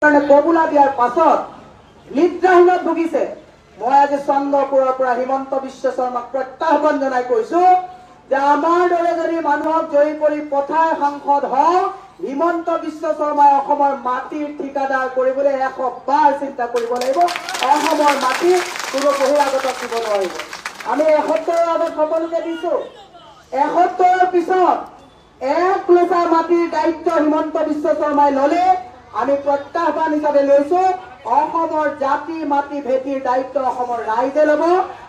কবুলা দিয়াৰ পাছত নিদ্ৰাহীনত ভুগিছে। মই আজি চন্দ্ৰপুৰৰ পৰা হিমন্ত বিশ্ব শৰ্মাক প্ৰত্যাহ্বান জনাই কৈছো যে আমাৰ দৰে যদি মানুহক জয়ী কৰি পঠাই সাংসদ হওঁ, হিমন্ত বিশ্ব শৰ্মাই অসমৰ মাটিৰ ঠিকাদাৰ কৰিবলৈ 100 বাৰ চিন্তা কৰিব লাগিব। অসমৰ মাটি কোনো বহিৰাগতক দিব নোৱাৰিব। আমি 71ৰ আগত সকলোকে দিছো। 71ৰ পিছত 1 লোচা মাটিৰ দায়িত্ব হিমন্ত বিশ্ব শৰ্মাই ললে আমি প্ৰত্যাহ্বান হিচাপে লৈছো। অসমৰ জাতি মাটি ভেটিৰ দায়িত্ব অসমৰ ৰাইজে ল'ব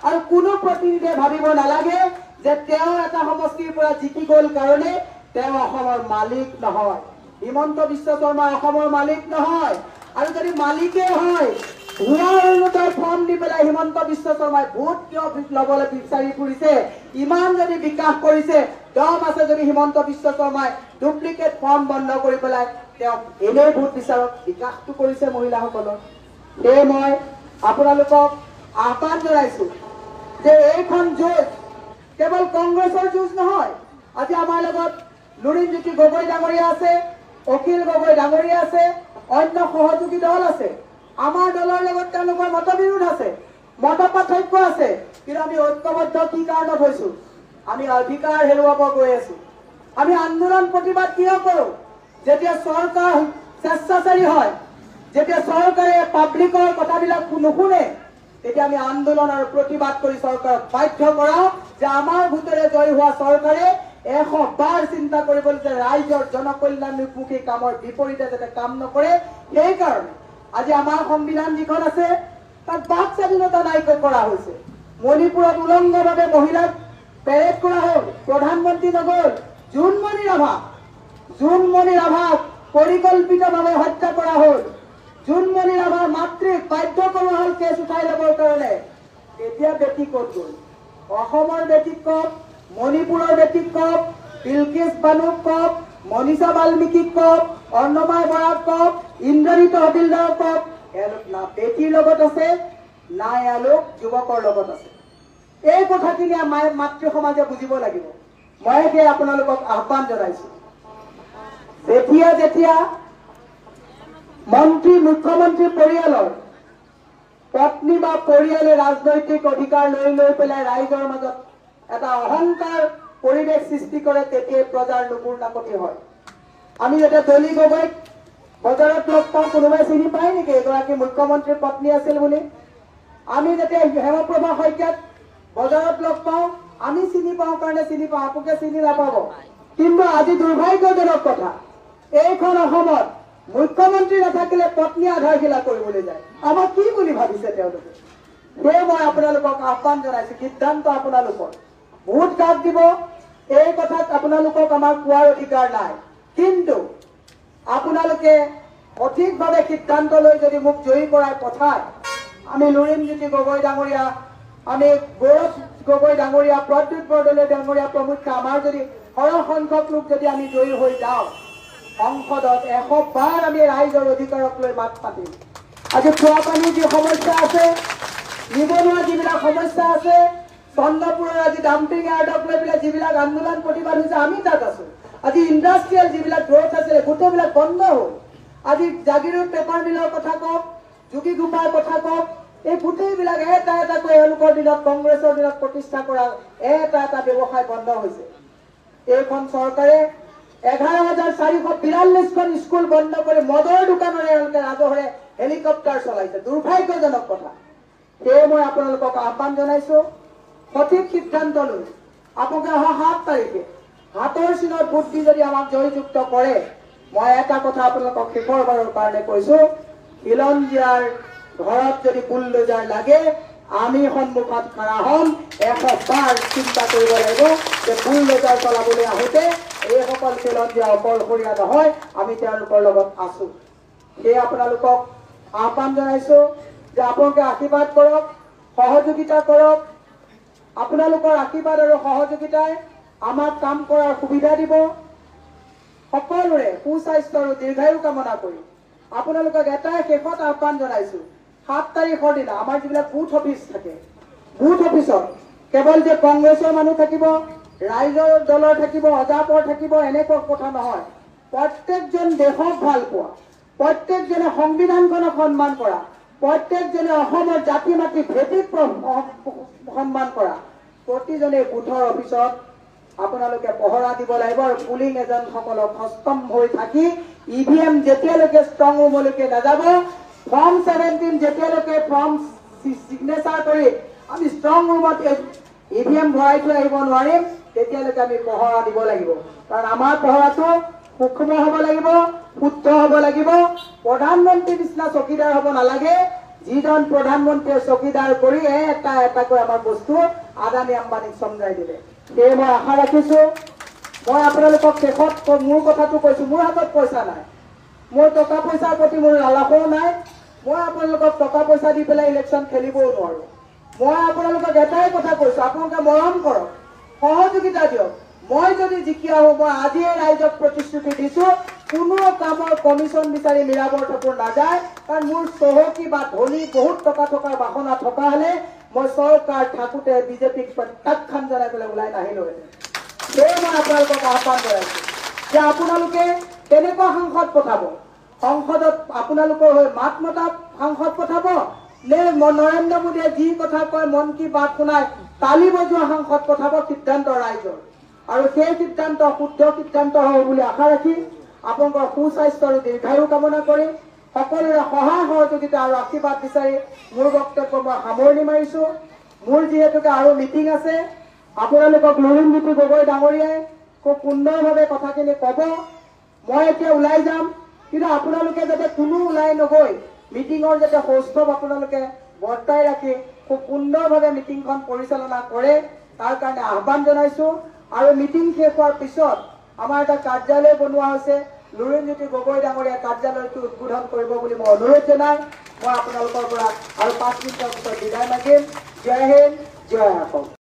আৰু কোনো প্ৰতিনিধিয়ে ভাবিব নালাগে যে তেওঁ এটা সমষ্টিৰ পৰা জিকি গ'ল কাৰণে তেওঁ অসমৰ মালিক নহয়। হিমন্ত বিশ্ব শৰ্মা অসমৰ মালিক নহয়। আৰু যদি মালিকে হয়, ভুৱা অৰুণোদয় ফৰ্ম দি পেলাই হিমন্ত বিশ্ব শৰ্মাই ভোট কিয় ল'বলৈ বিচাৰি ফুৰিছে? ইমান যদি বিকাশ কৰিছে, দম আছে যদি হিমন্ত বিশ্ব শৰ্মাই ডুপ্লিকেট ফৰ্ম বন্ধ কৰি পেলাই তেওঁ এনেই ভোট বিচাৰক। বিকাশটো কৰিছে মহিলাসকলৰ। সেয়ে মই আপোনালোকক আহ্বান জনাইছো যে এইখন যুঁজ কেৱল কংগ্ৰেছৰ যুঁজ নহয়। আজি আমাৰ লগত লুৰিণজ্যোতি গগৈ ডাঙৰীয়া আছে, অখিল গগৈ ডাঙৰীয়া আছে, অন্য সহযোগী দল আছে। আমাৰ দলৰ লগত তেওঁলোকৰ মতবিৰোধ আছে, মত পাৰ্থক্য আছে, কিন্তু আমি ঐক্যবদ্ধ কি কাৰণত হৈছো? আমি অধিকাৰ হেৰুৱাব গৈ আছো। আমি আন্দোলন প্ৰতিবাদ কিয় কৰো? যেতিয়া চৰকাৰ স্বেচ্ছাচাৰী হয়, যেতিয়া চৰকাৰে পাব্লিকৰ কথাবিলাক নুশুনে, তেতিয়া আমি আন্দোলন আৰু প্ৰতিবাদ কৰি চৰকাৰক বাধ্য কৰাও যে আমাৰ ভোটেৰে জয়ী হোৱা চৰকাৰে 100 বাৰ চিন্তা কৰিবলৈ যে ৰাইজৰ জনকল্যাণমুখী কামৰ বিপৰীতে যাতে কাম নকৰে। সেইকাৰণে আজি আমাৰ সংবিধান যিখন আছে তাত বাক স্বাধীনতা নাইকিয়া কৰা হৈছে। মণিপুৰত উলংঘভাৱে মহিলাক পেৰেড কৰা হ'ল, প্ৰধানমন্ত্ৰী নগল। জোনমণি ৰাভাক পৰিকল্পিতভাৱে হত্যা কৰা হ'ল। জোনমণি ৰাভাৰ মাতৃক বাধ্য কৰোৱা হ'ল কেছ উঠাই ল'বৰ কাৰণে। এতিয়া বেটি ক'ত গ'ল? অসমৰ বেটিক কওক, মণিপুৰৰ বেটিক কওক, বিলকিছ বানুক কওক, মনীষা বাল্মীকিক কওক, অৰ্ণমাই বৰাক কওক, ইন্দ্ৰজিৎ হবিলদাৰক কওক। এওঁলোক না বেটিৰ লগত আছে, না এওঁলোক যুৱকৰ লগত আছে। এই কথাখিনি আমাৰ মাতৃ সমাজে বুজিব লাগিব। মই এতিয়া আপোনালোকক আহ্বান জনাইছো, যেতিয়া মন্ত্ৰী মুখ্যমন্ত্ৰী পৰিয়ালৰ পত্নী বা পৰিয়ালে ৰাজনৈতিক অধিকাৰ লৈ পেলাই ৰাইজৰ মাজত এটা অহংকাৰ পৰিৱেশ সৃষ্টি কৰে, তেতিয়াই প্ৰজাৰ নুপুৰ নাকতি হয়। আমি যেতিয়া দলি গগৈক বজাৰত লগ পাওঁ, কোনোবাই চিনি পায় নেকি এগৰাকী মুখ্যমন্ত্ৰীৰ পত্নী আছিল বুলি? আমি যেতিয়া হেমপ্ৰভা শইকীয়াক বজাৰত লগ পাওঁ, আমি চিনি পাওঁ কাৰণে চিনি পাওঁ, আপোনালোকে চিনি নাপাব। কিন্তু আজি দুৰ্ভাগ্যজনক কথা, এইখন অসমত মুখ্যমন্ত্ৰী নাথাকিলে পত্নী আধাৰশিলা কৰিবলৈ যায়। আমাক কি বুলি ভাবিছে তেওঁলোকে? সেয়ে মই আপোনালোকক আহ্বান জনাইছো, সিদ্ধান্ত আপোনালোকৰ। ভোট কাক দিব এই কথাত আপোনালোকক আমাক কোৱাৰ অধিকাৰ নাই, কিন্তু আপোনালোকে সঠিকভাৱে সিদ্ধান্ত লৈ যদি মোক জয়ী কৰাই পঠায়, আমি লুৰিণজ্যোতি গগৈ ডাঙৰীয়া, আমি গৌৰৱ গগৈ ডাঙৰীয়া, প্ৰদ্যুৎ বৰদলৈ ডাঙৰীয়া প্ৰমুখ্যে আমাৰ যদি সৰহ সংখ্যক লোক যদি আমি জয়ী হৈ যাওঁ, সংসদত 100 বাৰ আমি ৰাইজৰ অধিকাৰক লৈ মাত পাতিম। আজি খোৱা পানীৰ যি সমস্যা আছে, নিবনুৱা যিবিলাক সমস্যা আছে, চন্দ্ৰপুৰৰ আজি ডাম্পিং ইয়াৰ্ডক লৈ পেলাই যিবিলাক আন্দোলন প্ৰতিবাদ হৈছে, আমি তাত আছো। আজি ইণ্ডাষ্ট্ৰিয়েল যিবিলাক গ্ৰোথ আছিলে গোটেইবিলাক বন্ধ হ'ল। আজি জাগিৰোড পেপাৰ মিলৰ কথা কওক, যোগীঘোপাৰ কথা কওক, এই গোটেইবিলাক এটা এটাকৈ এওঁলোকৰ দিনত কংগ্ৰেছৰ দিনত প্ৰতিষ্ঠা কৰা এটা ব্যৱসায় বন্ধ হৈছে। এইখন চৰকাৰে 11,442খন স্কুল বন্ধ কৰি মদৰ দোকানৰে এওঁলোকে ৰাজহৰে হেলিকপ্টাৰ চলাইছে। দুৰ্ভাগ্যজনক কথা। সেয়ে মই আপোনালোকক আহ্বান জনাইছো, সঠিক সিদ্ধান্ত লৈ আপোনালোকে অহা 7 তাৰিখে হাতৰ চিনত ভোট দি যদি আমাক জয়যুক্ত কৰে, মই এটা কথা আপোনালোকক শেষৰবাৰৰ কাৰণে কৈছো, খিলঞ্জীয়াৰ ঘৰত যদি বুলডোজাৰ লাগে, আমি সন্মুখত খাৰা হ'ম। 100 বাৰ চিন্তা কৰিব লাগিব যে বুলডোজাৰ চলাবলৈ আহোঁতে এইসকল খিলঞ্জীয়া অকলশৰীয়া নহয়, আমি তেওঁলোকৰ লগত আছো। সেয়ে আপোনালোকক আহ্বান জনাইছো যে আপোনালোকে আশীৰ্বাদ কৰক, সহযোগিতা কৰক। আপোনালোকৰ আশীৰ্বাদ আৰু সহযোগিতাই আমাক কাম কৰাৰ সুবিধা দিব। সকলোৰে সুস্বাস্থ্য আৰু দীৰ্ঘায়ু কামনা কৰি আপোনালোকক এটাই শেষত আহ্বান জনাইছো, 7 তাৰিখৰ দিনা আমাৰ যিবিলাক বুথ অফিচ থাকে, বুথ অফিচত কেৱল যে কংগ্ৰেছৰ মানুহ থাকিব, ৰাইজৰ দলৰ থাকিব, অজাপৰ থাকিব, এনেকুৱা কথা নহয়। প্ৰত্যেকজন দেশক ভাল পোৱা, প্ৰত্যেকজনে সংবিধানখনক সন্মান কৰা, প্ৰত্যেকজনে অসমৰ জাতি মাটি ভেটিক সন্মান কৰা, প্ৰতিজনে বুথৰ অফিচত আপোনালোকে পহৰা দিব লাগিব আৰু পুলিং এজেণ্টসকলক সষ্টম হৈ থাকি ইভিএম যেতিয়ালৈকে ষ্ট্ৰং ৰুমলৈকে নাযাব, ফৰ্ম 17 যেতিয়ালৈকে ফৰ্ম চিগনেচাৰ কৰি আমি ষ্ট্ৰং ৰুমত ইভিএম ভৰাই থৈ আহিব নোৱাৰিম, তেতিয়ালৈকে আমি পহৰা দিব লাগিব। কাৰণ আমাৰ পহৰাটো সূক্ষ্ম হ'ব লাগিব, শুদ্ধ হ'ব লাগিব। প্ৰধানমন্ত্ৰীৰ নিচিনা চকীদাৰ হ'ব নালাগে, যিজন প্ৰধানমন্ত্ৰীয়ে চকীদাৰ কৰি এটা এটাকৈ আমাৰ বস্তু আদানী আম্বানীক চমজাই দিলে। সেয়ে মই আশা ৰাখিছো, মই আপোনালোকক শেষত মোৰ কথাটো কৈছো, মোৰ হাতত পইচা নাই, মোৰ টকা পইচাৰ প্ৰতি মোৰ লালাসও নাই। মই আপোনালোকক টকা পইচা দি পেলাই ইলেকশ্যন খেলিবও নোৱাৰো। মই আপোনালোকক এটাই কথা কৈছো, আপোনালোকে মৰম কৰক, সহযোগিতা দিয়ক। মই যদি জিকি আহো, মই আজিয়ে ৰাইজক প্ৰতিশ্ৰুতি দিছো, কোনো কামৰ কমিশ্যন বিচাৰি মিৰাবৰ ঠাকুৰ নাযায়। কাৰণ মোৰ চহকী বা ধনী বহুত টকা থকাৰ বাসনা থকা হলে মই চৰকাৰ থাকোঁতে বিজেপিক প্ৰত্যাখ্যান জনাই পেলাই ওলাই নাহিলোহেঁতেন। সেয়ে মই আপোনালোকক আহ্বান জনাইছো যে আপোনালোকে কেনেকুৱা সাংসদ পঠাব, সংসদত আপোনালোকৰ হৈ মাত মতা সাংসদ পঠাব নে নৰেন্দ্ৰ মোদীয়ে যি কথা কয় মন কি বাত শুনাই তালি বজোৱা সাংসদ পঠাব, সিদ্ধান্ত ৰাইজৰ। আৰু সেই সিদ্ধান্ত শুদ্ধ সিদ্ধান্ত হ'ব বুলি আশা ৰাখি আপোনালোকৰ সুস্বাস্থ্য আৰু দীৰ্ঘায়ু কামনা কৰি সকলোৰে সহায় সহযোগিতা আৰু আশীৰ্বাদ বিচাৰি মোৰ বক্তব্য মই সামৰণি মাৰিছো। মোৰ যিহেতুকে আৰু মিটিং আছে, আপোনালোকক লুৰিণজ্যোতি গগৈ ডাঙৰীয়াই খুব সুন্দৰভাৱে কথাখিনি ক'ব। মই এতিয়া ওলাই যাম, কিন্তু আপোনালোকে যাতে কোনো ওলাই নগৈ মিটিঙৰ যাতে সৌষ্ঠৱ আপোনালোকে বৰ্তাই ৰাখি খুব সুন্দৰভাৱে মিটিংখন পৰিচালনা কৰে, তাৰ কাৰণে আহ্বান জনাইছো। আৰু মিটিং শেষ হোৱাৰ পিছত আমাৰ এটা কাৰ্যালয় বনোৱা হৈছে, লুৰিণজ্যোতি গগৈ ডাঙৰীয়া কাৰ্যালয়টো উদ্বোধন কৰিব বুলি মই অনুৰোধ জনাই মই আপোনালোকৰ পৰা আৰু 5 মিনিটৰ পিছত বিদায় মাগিম। জয় হিন্দ, জয় অসম।